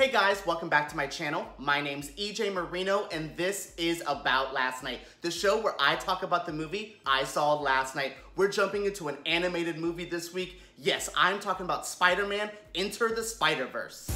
Hey guys, welcome back to my channel. My name's EJ Marino and this is About Last Night, the show where I talk about the movie I saw last night. We're jumping into an animated movie this week. Yes, I'm talking about Spider-Man Into the Spider-Verse.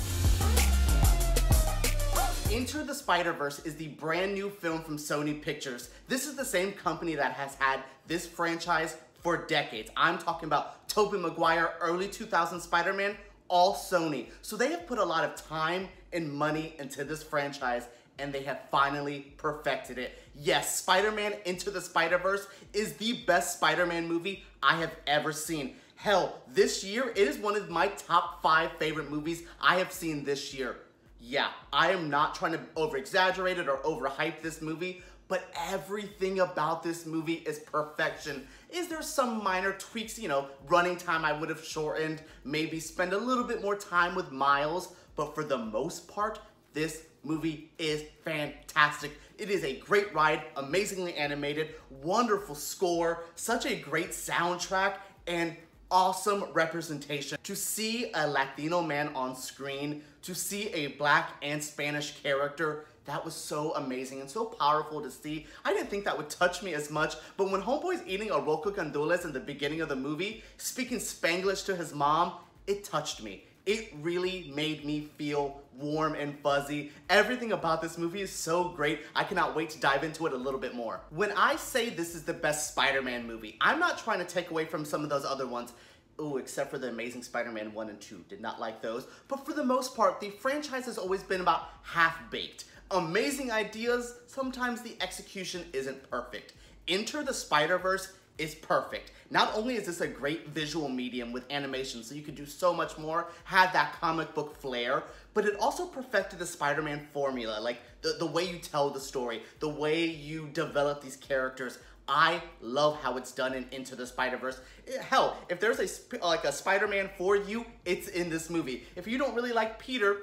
Into the Spider-Verse is the brand new film from Sony Pictures. This is the same company that has had this franchise for decades. I'm talking about Tobey Maguire, early 2000 Spider-Man, all Sony. So they have put a lot of time and money into this franchise and they have finally perfected it. Yes, Spider-Man Into the Spider-Verse is the best Spider-Man movie I have ever seen. Hell, this year, it is one of my top 5 favorite movies I have seen this year. Yeah, I am not trying to over-exaggerate it or overhype this movie, but everything about this movie is perfection. Is there some minor tweaks, running time I would have shortened, maybe spend a little bit more time with Miles, but for the most part, this movie is fantastic. It is a great ride, amazingly animated, wonderful score, such a great soundtrack, and awesome representation. To see a Latino man on screen, to see a Black and Spanish character, that was so amazing and so powerful to see. I didn't think that would touch me as much, but when Homeboy's eating a roco candules in the beginning of the movie, speaking Spanglish to his mom, it touched me. It really made me feel warm and fuzzy. Everything about this movie is so great. I cannot wait to dive into it a little bit more. When I say this is the best Spider-Man movie, I'm not trying to take away from some of those other ones. Ooh, except for the Amazing Spider-Man 1 and 2. Did not like those. But for the most part, the franchise has always been about half-baked. Amazing ideas, sometimes the execution isn't perfect. Enter the Spider-Verse is perfect. Not only is this a great visual medium with animation, so you could do so much more, have that comic book flair, but it also perfected the Spider-Man formula, like the way you tell the story, the way you develop these characters. I love how it's done in Into the Spider-Verse. Hell, if there's a Spider-Man for you, it's in this movie. If you don't really like Peter,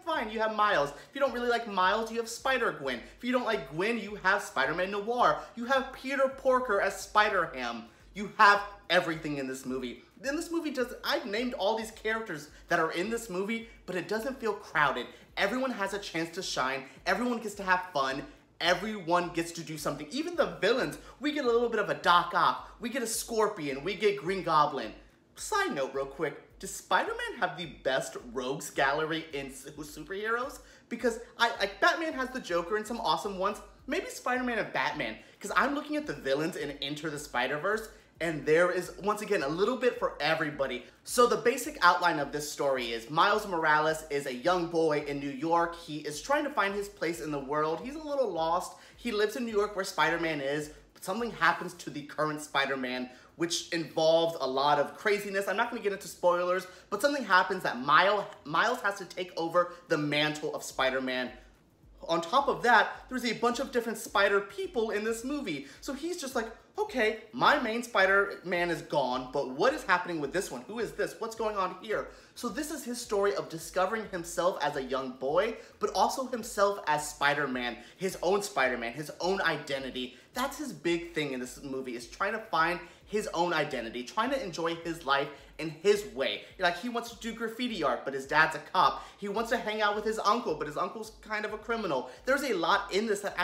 fine, you have Miles. If you don't really like Miles, you have Spider-Gwen. If you don't like Gwen, you have Spider-Man Noir. You have Peter Porker as Spider-Ham. You have everything in this movie. Then this movie I've named all these characters that are in this movie, but it doesn't feel crowded. Everyone has a chance to shine. Everyone gets to have fun. Everyone gets to do something. Even the villains, we get a little bit of a Doc Ock, we get a Scorpion, we get Green Goblin. Side note real quick, does Spider-Man have the best rogues gallery in superheroes? Because Batman has the Joker and some awesome ones, maybe Spider-Man and Batman, because I'm looking at the villains in Enter the Spider-Verse, and there is, once again, a little bit for everybody. So the basic outline of this story is Miles Morales is a young boy in New York. He is trying to find his place in the world. He's a little lost. He lives in New York where Spider-Man is, but something happens to the current Spider-Man, which involves a lot of craziness. I'm not gonna get into spoilers, but something happens that Miles has to take over the mantle of Spider-Man. On top of that, there's a bunch of different spider people in this movie. So he's just like, okay, my main Spider-Man is gone, but what is happening with this one? Who is this? What's going on here? So this is his story of discovering himself as a young boy, but also himself as Spider-Man, his own identity. That's his big thing in this movie, is trying to find his own identity, trying to enjoy his life in his way. Like, he wants to do graffiti art, but his dad's a cop. He wants to hang out with his uncle, but his uncle's kind of a criminal. There's a lot in this that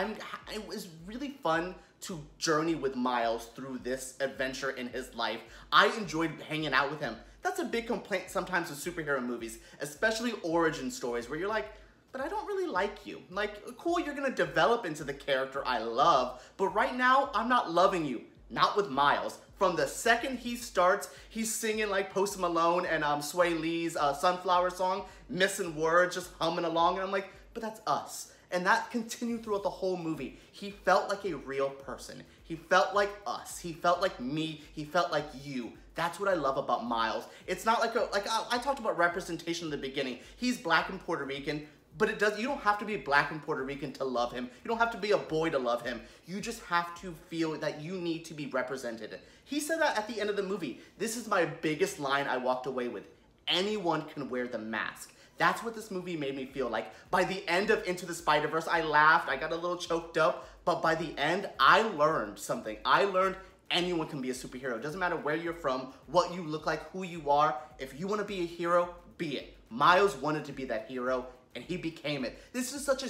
it was really fun to journey with Miles through this adventure in his life. I enjoyed hanging out with him. That's a big complaint sometimes with superhero movies, especially origin stories, where you're like, but I don't really like you. Like, cool, you're gonna develop into the character I love, but right now, I'm not loving you. Not with Miles. From the second he starts, he's singing like Post Malone and Sway Lee's Sunflower song, missing words, just humming along, and I'm like, but that's us. And that continued throughout the whole movie. He felt like a real person. He felt like us. He felt like me. He felt like you. That's what I love about Miles. It's not like I talked about representation in the beginning. He's Black and Puerto Rican, but you don't have to be Black and Puerto Rican to love him. You don't have to be a boy to love him. You just have to feel that you need to be represented. He said that at the end of the movie. This is my biggest line I walked away with. Anyone can wear the mask. That's what this movie made me feel like. By the end of Into the Spider-Verse, I laughed, I got a little choked up, but by the end, I learned something. I learned anyone can be a superhero. It doesn't matter where you're from, what you look like, who you are. If you want to be a hero, be it. Miles wanted to be that hero, and he became it. This is such a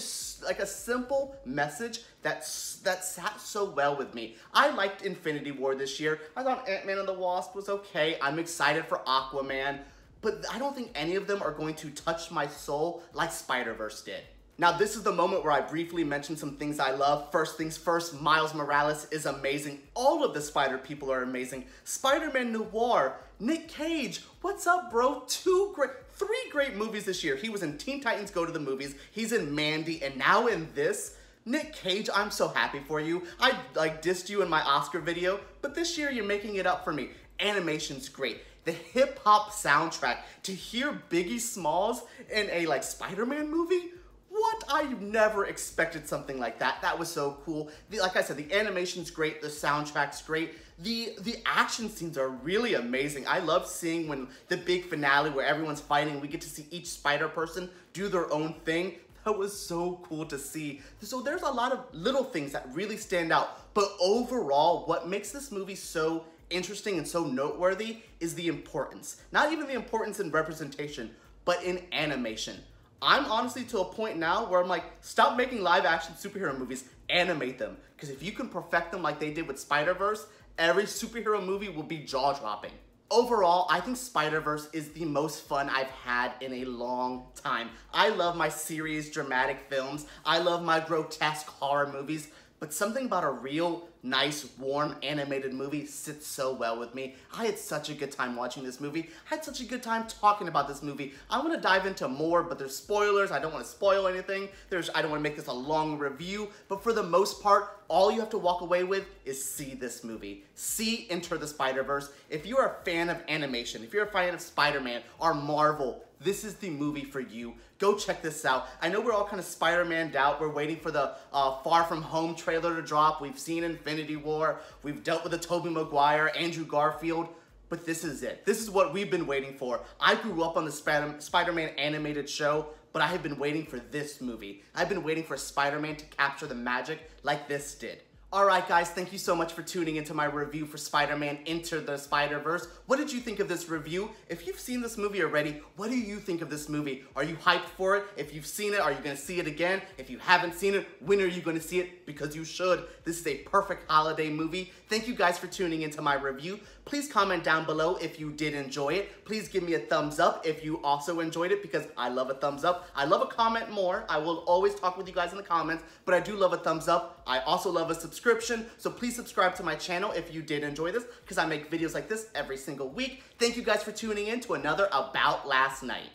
simple message that sat so well with me. I liked Infinity War this year. I thought Ant-Man and the Wasp was okay. I'm excited for Aquaman, but I don't think any of them are going to touch my soul like Spider-Verse did. Now, this is the moment where I briefly mention some things I love. First things first, Miles Morales is amazing. All of the Spider people are amazing. Spider-Man Noir, Nick Cage, what's up, bro? Three great movies this year. He was in Teen Titans Go to the Movies, he's in Mandy, and now in this. Nick Cage, I'm so happy for you. I dissed you in my Oscar video, but this year you're making it up for me. Animation's great. The hip-hop soundtrack, to hear Biggie Smalls in a Spider-Man movie? What? I never expected something like that. That was so cool. Like I said, the animation's great, the soundtrack's great. The action scenes are really amazing. I love seeing when the big finale where everyone's fighting, we get to see each spider person do their own thing. That was so cool to see. So there's a lot of little things that really stand out. But overall, what makes this movie so interesting and so noteworthy is the importance. Not even the importance in representation, but in animation. I'm honestly to a point now where I'm like, stop making live action superhero movies, animate them. Because if you can perfect them like they did with Spider-Verse, every superhero movie will be jaw-dropping. Overall, I think Spider-Verse is the most fun I've had in a long time. I love my serious dramatic films. I love my grotesque horror movies. But something about a real, nice, warm, animated movie sits so well with me. I had such a good time watching this movie. I had such a good time talking about this movie. I want to dive into more, but there's spoilers. I don't want to spoil anything. I don't want to make this a long review. But for the most part, all you have to walk away with is see this movie. See Enter the Spider-Verse. If you're a fan of animation, if you're a fan of Spider-Man or Marvel, this is the movie for you. Go check this out. I know we're all kind of Spider-Man'd out. We're waiting for the Far From Home trailer to drop. We've seen Infinity War. We've dealt with the Tobey Maguire, Andrew Garfield. But this is it. This is what we've been waiting for. I grew up on the Spider-Man animated show, but I have been waiting for this movie. I've been waiting for Spider-Man to capture the magic like this did. Alright guys, thank you so much for tuning into my review for Spider-Man Into the Spider-Verse. What did you think of this review? If you've seen this movie already, what do you think of this movie? Are you hyped for it? If you've seen it, are you going to see it again? If you haven't seen it, when are you going to see it? Because you should. This is a perfect holiday movie. Thank you guys for tuning into my review. Please comment down below if you did enjoy it. Please give me a thumbs up if you also enjoyed it, because I love a thumbs up. I love a comment more. I will always talk with you guys in the comments, but I do love a thumbs up. I also love a subscription, so please subscribe to my channel if you did enjoy this, because I make videos like this every single week. Thank you guys for tuning in to another About Last Night.